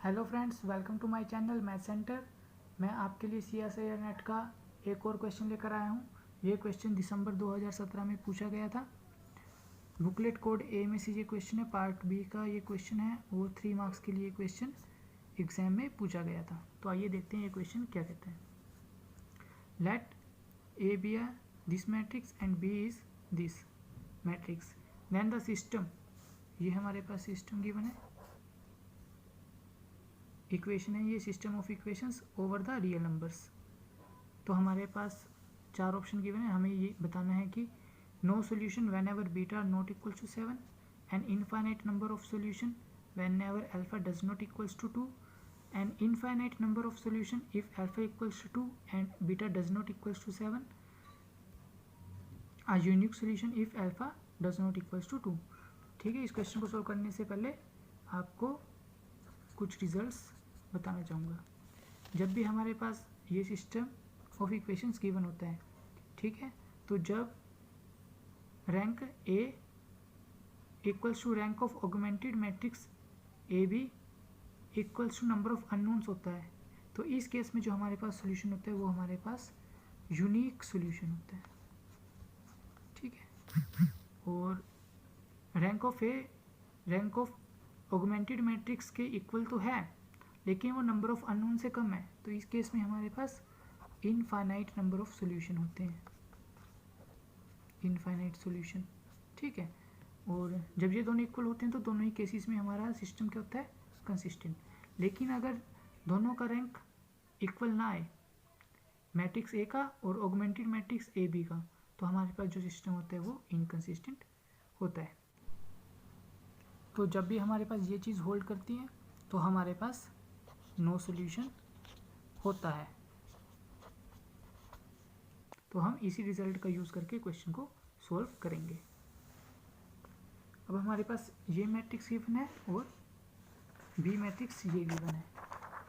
Hello friends, welcome to my channel math centre. मैं आपके लिए CSIR नेट का एक और क्वेश्चन लेकर आया हूँ। ये क्वेश्चन दिसंबर 2017 में पूछा गया था। बुकलेट कोड ए में से ये क्वेश्चन है, पार्ट बी का ये क्वेश्चन है और 3 मार्क्स के लिए क्वेश्चन एग्जाम में पूछा गया था। तो आइए देखते हैं ये क्वेश्चन क्या कहते हैं। Let A be uh this matrix and B is this matrix, then the system, ये हमारे पास सिस्टम गिवन है, इक्वेशन है ये system of equations over the real numbers. तो हमारे पास 4 ऑप्शन गिवन है। हमें ये बताना है कि no solution whenever beta not equal to 7, an infinite number of solution whenever alpha does not equals to 2, an infinite number of solution if alpha equals to 2 and beta does not equals to 7, a unique solution if alpha does not equals to 2। ठीक है, इस question को solve करने से पहले आपको कुछ results बताना चाहूँगा। जब भी हमारे पास ये सिस्टम ऑफ इक्वेशंस गिवन होता है, ठीक है, तो जब rank A equals to rank of augmented matrix A B equals to number of unknowns होता है, तो इस केस में जो हमारे पास सोल्यूशन होता है वो हमारे पास यूनिक सोल्यूशन होता है। ठीक है, और रैंक ऑफ ऑगमेंटेड मैट्रिक्स के इक्वल तो है, लेकिन वो नंबर ऑफ अननोन से कम है, तो इस केस में हमारे पास इनफाइनाइट नंबर ऑफ सॉल्यूशन होते हैं, इनफाइनाइट सॉल्यूशन। ठीक है, और जब ये दोनों इक्वल होते हैं तो दोनों ही केसेस में हमारा सिस्टम क्या होता है, कंसिस्टेंट। लेकिन अगर दोनों का रैंक इक्वल ना आए, मैट्रिक्स ए का और ऑगमेंटेड मैट्रिक्स ए बी का, तो हमारे पास जो सिस्टम होता है वो इनकंसिस्टेंट होता है। तो जब भी हमारे पास ये चीज़ होल्ड करती है तो हमारे पास नो सॉल्यूशन होता है। तो हम इसी रिजल्ट का यूज़ करके क्वेश्चन को सॉल्व करेंगे। अब हमारे पास ये मैट्रिक्स गिवन है और बी मैट्रिक्स ये गिवन है,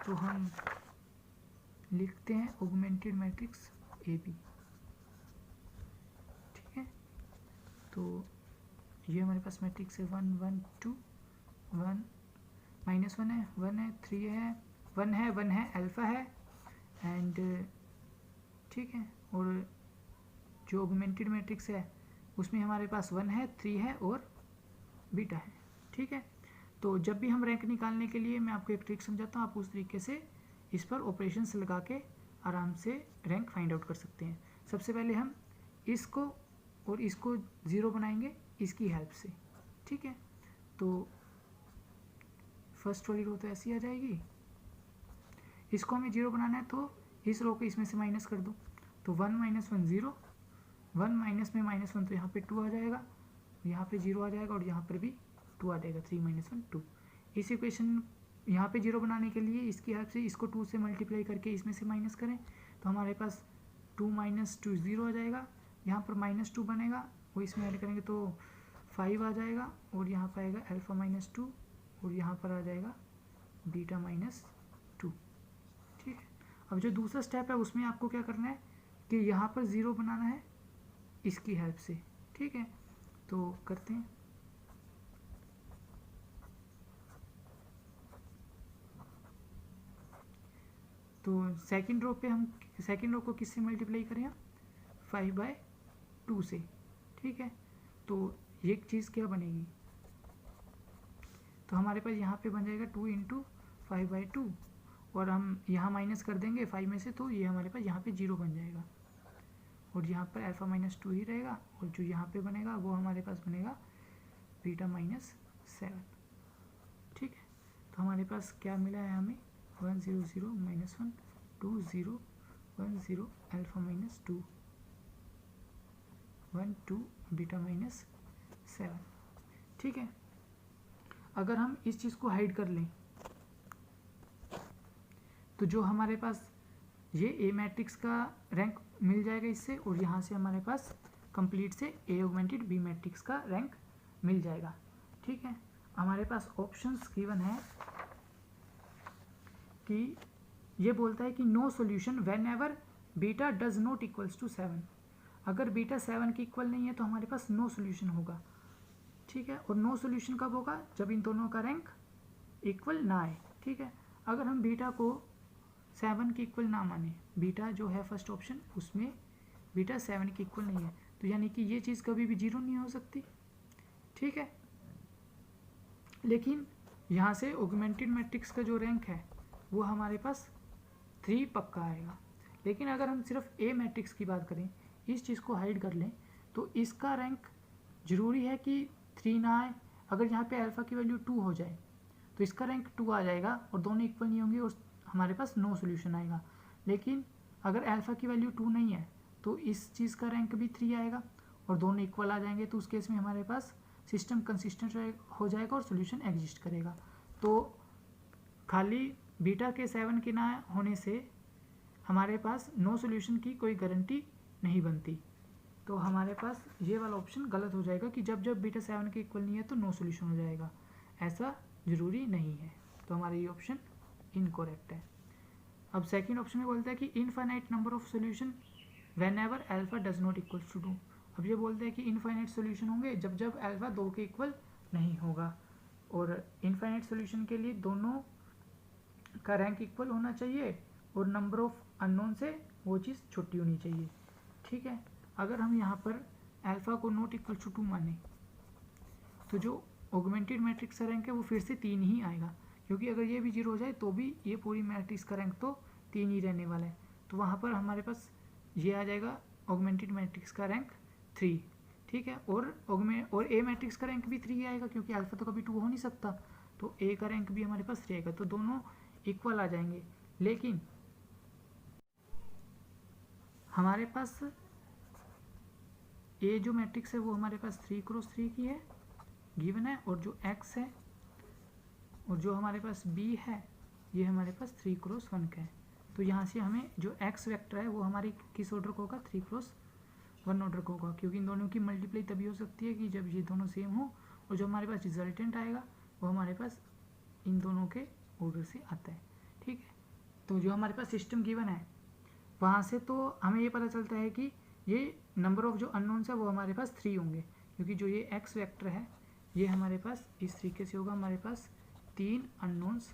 तो हम लिखते हैं ऑगमेंटेड मैट्रिक्स ए बी। ठीक है, तो ये हमारे पास मैट्रिक्स है 1 1 2 1 -1 है, 1 है, 3 है, 1 है, अल्फा है एंड ठीक है, और जो ऑगमेंटेड मैट्रिक्स है उसमें हमारे पास 1 है, 3 है और बीटा है। ठीक है, तो जब भी हम रैंक निकालने के लिए, मैं आपको एक ट्रिक समझाता हूँ, आप उस तरीके से इस पर ऑपरेशंस लगा के आराम से रैंक फाइंड आउट कर सकते हैं। सबसे पहले हम इसको और इसको 0 बनाएंगे इसकी हेल्प से। ठीक है, तो फर्स्ट वाली रो तो ऐसी आ जाएगी, इसको हमें 0 बनाना है तो इस रो को इसमें से माइनस कर दो, तो 1 - 1 0, 1 माइनस में -1 तो यहाँ पे 2 आ जाएगा, यहाँ पे 0 आ जाएगा और यहाँ पर भी 2 आ जाएगा, 3 - 1 2। इस इक्वेशन यहाँ पे 0 बनाने के लिए इसकी हेल्प से इसको 2 से मल्टीप्लाई करके इसमें से माइनस करें, तो हमारे पास 2 - 2 0 आ जाएगा, यहाँ पर -2 बनेगा, वो इसमें ऐड करेंगे तो 5 आ जाएगा, और यहाँ पर आएगा अल्फा -2 और यहाँ पर आ जाएगा बीटा -2। ठीक है, अब जो दूसरा स्टेप है उसमें आपको क्या करना है कि यहाँ पर 0 बनाना है इसकी हेल्प से। ठीक है, तो करते हैं। तो सेकंड रो को किससे मल्टीप्लाई करें, 5/2 से। ठीक है, तो ये चीज़ क्या बनेगी, तो हमारे पास यहाँ पे बन जाएगा 2 × 5/2, और हम यहाँ माइनस कर देंगे 5 में से, तो ये हमारे पास यहाँ पे 0 बन जाएगा, और यहाँ पर अल्फा -2 ही रहेगा, और जो यहाँ पे बनेगा वो हमारे पास बनेगा बीटा -7। ठीक है, तो हमारे पास क्या मिला है हमें, 1 0 0 -1 2 0 1 0 अल्फा -2 1 2 बीटा -7। ठीक है, अगर हम इस चीज़ को हाइड कर लें तो जो हमारे पास ये ए मैट्रिक्स का रैंक मिल जाएगा इससे, और यहाँ से हमारे पास कंप्लीट से ए ऑगमेंटेड बी मैट्रिक्स का रैंक मिल जाएगा। ठीक है, हमारे पास ऑप्शंस गिवन है कि ये बोलता है कि no solution whenever beta does not equals to 7। अगर बीटा 7 के इक्वल नहीं है तो हमारे पास नो सॉल्यूशन होगा। ठीक है, और नो सॉल्यूशन कब होगा, जब इन दोनों का रैंक इक्वल ना आए। ठीक है, अगर हम बीटा को 7 के इक्वल ना माने, बीटा जो है फर्स्ट ऑप्शन उसमें बीटा 7 के इक्वल नहीं है, तो यानी कि ये चीज़ कभी भी 0 नहीं हो सकती, ठीक है। लेकिन यहाँ से ऑगमेंटेड मैट्रिक्स का जो रैंक है वो हमारे पास 3 पक्का आएगा। लेकिन अगर हम सिर्फ ए मैट्रिक्स की बात करें, इस चीज़ को हाइड कर लें, तो इसका रैंक ज़रूरी है कि 3 ना आए। अगर यहाँ पे अल्फ़ा की वैल्यू 2 हो जाए तो इसका रैंक 2 आ जाएगा और दोनों इक्वल नहीं होंगे और हमारे पास नो सोल्यूशन आएगा। लेकिन अगर अल्फ़ा की वैल्यू 2 नहीं है तो इस चीज़ का रैंक भी 3 आएगा और दोनों इक्वल आ जाएंगे, तो उस केस में हमारे पास सिस्टम कंसिस्टेंट हो जाएगा और सोल्यूशन एग्जिस्ट करेगा। तो खाली बीटा के 7 के ना होने से हमारे पास नो सोल्यूशन की कोई गारंटी नहीं बनती, तो हमारे पास ये वाला ऑप्शन गलत हो जाएगा कि जब जब बीटा 7 के इक्वल नहीं है तो नो सोल्यूशन हो जाएगा, ऐसा ज़रूरी नहीं है। तो हमारा ये ऑप्शन इनकरेक्ट है। अब सेकंड ऑप्शन में बोलता है कि infinite number of solution whenever alpha does not equal to 2। अब ये बोलते हैं कि इनफाइनाइट सोल्यूशन होंगे जब जब अल्फा 2 के इक्वल नहीं होगा, और इनफाइनाइट सोल्यूशन के लिए दोनों का रैंक इक्वल होना चाहिए और नंबर ऑफ अननोन से वो चीज़ छोटी होनी चाहिए, ठीक है। अगर हम यहाँ पर अल्फ़ा को नॉट इक्वल टू 2 माने तो जो ऑगमेंटेड मैट्रिक्स का रैंक है वो फिर से 3 ही आएगा, क्योंकि अगर ये भी 0 हो जाए तो भी ये पूरी मैट्रिक्स का रैंक तो 3 ही रहने वाला है। तो वहाँ पर हमारे पास ये आ जाएगा ऑगमेंटेड मैट्रिक्स का रैंक 3, ठीक है। और ए मैट्रिक्स का रैंक भी 3 ही आएगा, क्योंकि अल्फ़ा तो कभी 2 हो नहीं सकता, तो ए का रैंक भी हमारे पास 3 आएगा, तो दोनों इक्वल आ जाएंगे। लेकिन हमारे पास ए जो मैट्रिक्स है वो हमारे पास 3 क्रॉस 3 की है गिवन है, और जो एक्स है और जो हमारे पास बी है ये हमारे पास 3 क्रॉस 1 का है। तो यहाँ से हमें जो एक्स वेक्टर है वो हमारी किस ऑर्डर को होगा, 3 क्रॉस 1 ऑर्डर को होगा, क्योंकि इन दोनों की मल्टीप्लाई तभी हो सकती है कि जब ये दोनों सेम हो, और जो हमारे पास रिजल्टेंट आएगा वो हमारे पास इन दोनों के ऑर्डर से आता है, ठीक है। तो जो हमारे पास सिस्टम गिवन है वहाँ से तो हमें ये पता चलता है कि ये नंबर ऑफ जो अननोन्स है वो हमारे पास 3 होंगे, क्योंकि जो ये एक्स वेक्टर है ये हमारे पास इस तरीके से होगा, हमारे पास 3 अननोन्स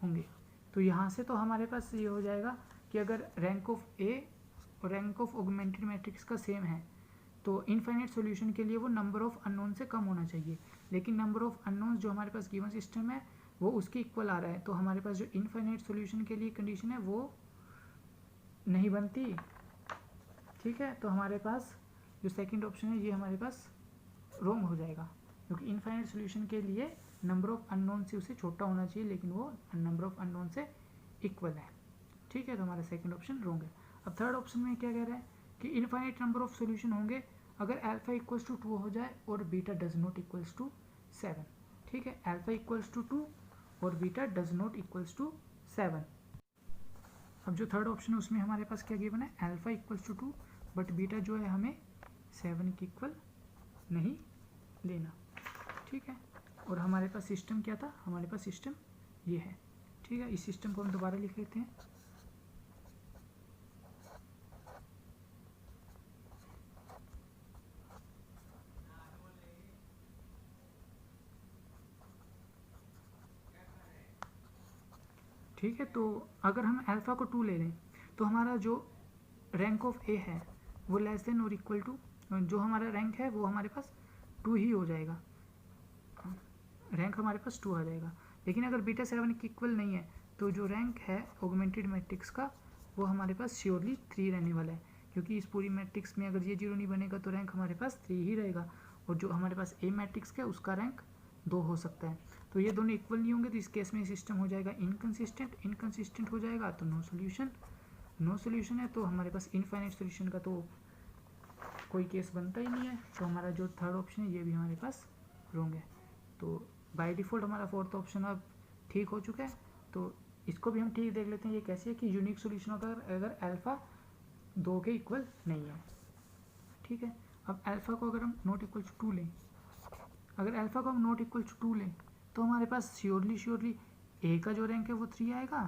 होंगे। तो यहाँ से तो हमारे पास ये हो जाएगा कि अगर रैंक ऑफ ए और रैंक ऑफ ऑगमेंटेड मैट्रिक्स का सेम है तो इनफाइनाइट सॉल्यूशन के लिए वो नंबर ऑफ अननोन से कम होना चाहिए, लेकिन नंबर ऑफ अननोन्स जो हमारे पास गिवन सिस्टम है वो उसके इक्वल आ रहा है, तो हमारे पास जो इनफाइनाइट सॉल्यूशन के लिए कंडीशन है वो नहीं बनती, ठीक है। तो हमारे पास जो सेकंड ऑप्शन है ये हमारे पास रॉन्ग हो जाएगा, क्योंकि इनफाइनाइट सॉल्यूशन के लिए नंबर ऑफ अननोन से उससे छोटा होना चाहिए, लेकिन वो नंबर ऑफ अननोन से इक्वल है, ठीक है। तो हमारा सेकंड ऑप्शन रॉन्ग है। अब थर्ड ऑप्शन में क्या कह रहा है कि इनफाइनाइट नंबर ऑफ सॉल्यूशन होंगे अगर अल्फा इक्वल्स टू 2 हो जाए और beta does not equals to 7, ठीक है। अल्फा इक्वल्स टू 2 और beta does not equals to 7। अब जो थर्ड ऑप्शन है उसमें हमारे पास क्या गिवन है, alpha equals to 2 but beta जो है हमें 7 के इक्वल नहीं लेना, ठीक है। और हमारे पास सिस्टम क्या था, हमारे पास सिस्टम ये है, ठीक है। इस सिस्टम को हम दोबारा लिख लेते हैं। ठीक है, तो अगर हम अल्फ़ा को 2 ले लें तो हमारा जो रैंक ऑफ ए है वो लेस देन और इक्वल टू, जो हमारा रैंक है वो हमारे पास 2 ही हो जाएगा, रैंक हमारे पास 2 आ जाएगा। लेकिन अगर बीटा 7 के इक्वल नहीं है तो जो रैंक है ऑगमेंटेड मैट्रिक्स का वो हमारे पास श्योरली 3 रहने वाला है, क्योंकि इस पूरी मैट्रिक्स में अगर ये 0 नहीं बनेगा तो रैंक हमारे पास 3 ही रहेगा, और जो हमारे पास ए मैट्रिक्स का उसका रैंक 2 हो सकता है। तो ये दोनों इक्वल नहीं होंगे, तो इस केस में सिस्टम हो जाएगा इनकंसिस्टेंट, इनकंसिस्टेंट हो जाएगा तो नो सोल्यूशन, नो सोल्यूशन है तो हमारे पास इनफाइनाइट सोल्यूशन का तो कोई केस बनता ही नहीं है। तो हमारा जो थर्ड ऑप्शन है ये भी हमारे पास रॉन्ग है। तो बाय डिफ़ॉल्ट हमारा फोर्थ ऑप्शन अब ठीक हो चुका है। तो इसको भी हम ठीक देख लेते हैं, ये कैसे है कि यूनिक सोल्यूशन अगर अल्फ़ा 2 के इक्वल नहीं है, ठीक है। अब अल्फ़ा को अगर हम नॉट इक्वल टू 2 लें, अगर अल्फ़ा को हम नॉट इक्वल टू 2 लें तो हमारे पास श्योरली ए का जो रैंक है वो 3 आएगा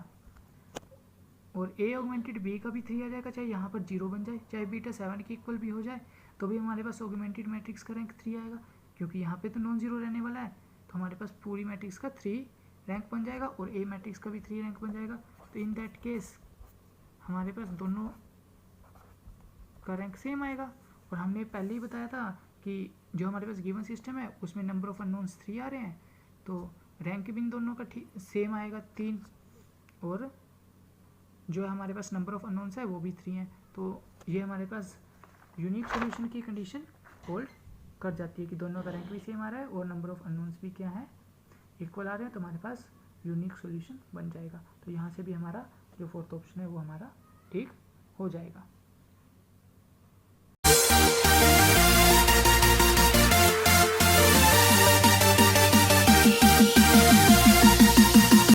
और ए ऑगमेंटेड बी का भी 3 आ जाएगा, चाहे यहाँ पर 0 बन जाए, चाहे बीटा 7 के इक्वल भी हो जाए तो भी हमारे पास ऑगमेंटेड मैट्रिक्स का रैंक 3 आएगा, क्योंकि यहाँ पे तो नॉन जीरो रहने वाला है, तो हमारे पास पूरी मैट्रिक्स का 3 रैंक बन जाएगा और ए मैट्रिक्स का भी 3 रैंक बन जाएगा। तो इन दैट केस हमारे पास दोनों का रैंक सेम आएगा। और हमने पहले ही बताया था कि जो हमारे पास गिवन सिस्टम है उसमें नंबर ऑफ अननोन्स 3 आ रहे हैं, तो रैंक भी इन दोनों का ठीक सेम आएगा 3, और जो हमारे पास नंबर ऑफ अननोन्स है वो भी 3 है। तो ये हमारे पास यूनिक सॉल्यूशन की कंडीशन होल्ड कर जाती है कि दोनों का रैंक भी सेम आ रहा है और नंबर ऑफ अननोन्स भी क्या है, इक्वल आ रहे हैं, तो हमारे पास यूनिक सॉल्यूशन बन जाएगा। तो यहाँ से भी हमारा जो फोर्थ ऑप्शन है वो हमारा ठीक हो जाएगा।